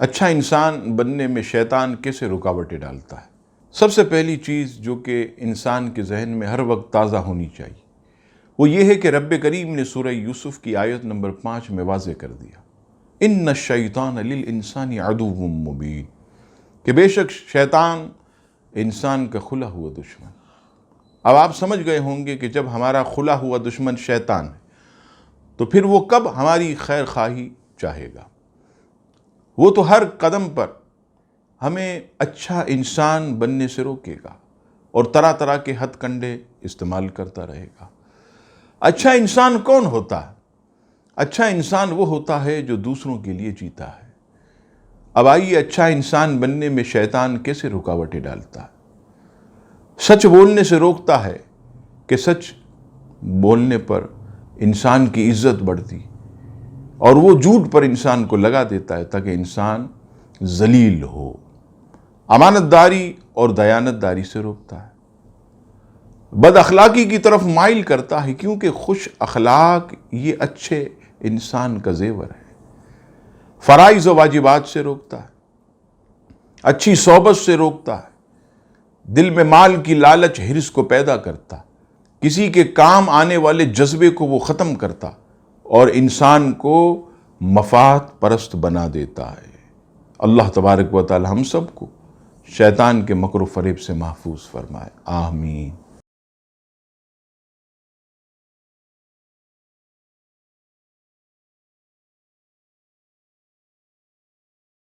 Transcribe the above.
اچھا انسان بننے میں شیطان کیسے رکاوٹیں ڈالتا ہے؟ سب سے پہلی چیز جو کہ انسان کے ذہن میں ہر وقت تازہ ہونی چاہیے وہ یہ ہے کہ رب کریم نے سورہ یوسف کی آیت نمبر 5 میں واضح کر دیا، ان الشیطان للانسان عدو مبین، کہ بے شک شیطان انسان کا کھلا ہوا دشمن۔ اب آپ سمجھ گئے ہوں گے کہ جب ہمارا کھلا ہوا دشمن شیطان ہے تو پھر وہ کب ہماری خیر خواہی چاہے گا؟ وہ تو ہر قدم پر ہمیں اچھا انسان بننے سے روکے گا اور طرح طرح کے ہتھ کنڈے استعمال کرتا رہے گا۔ اچھا انسان کون ہوتا ہے؟ اچھا انسان وہ ہوتا ہے جو دوسروں کے لیے جیتا ہے۔ اب آئیے اچھا انسان بننے میں شیطان کیسے رکاوٹیں ڈالتا ہے؟ سچ بولنے سے روکتا ہے کہ سچ بولنے پر انسان کی عزت بڑھتی، اور وہ جھوٹ پر انسان کو لگا دیتا ہے تاکہ انسان ذلیل ہو۔ امانت داری اور دیانت داری سے روکتا ہے۔ بد اخلاقی کی طرف مائل کرتا ہے، کیونکہ خوش اخلاق یہ اچھے انسان کا زیور ہے۔ فرائض و واجبات سے روکتا ہے، اچھی صحبت سے روکتا ہے، دل میں مال کی لالچ حرص کو پیدا کرتا، کسی کے کام آنے والے جذبے کو وہ ختم کرتا اور انسان کو مفاد پرست بنا دیتا ہے۔ اللہ تبارک و تعالی ہم سب کو شیطان کے مکر و فریب سے محفوظ فرمائے، آمین۔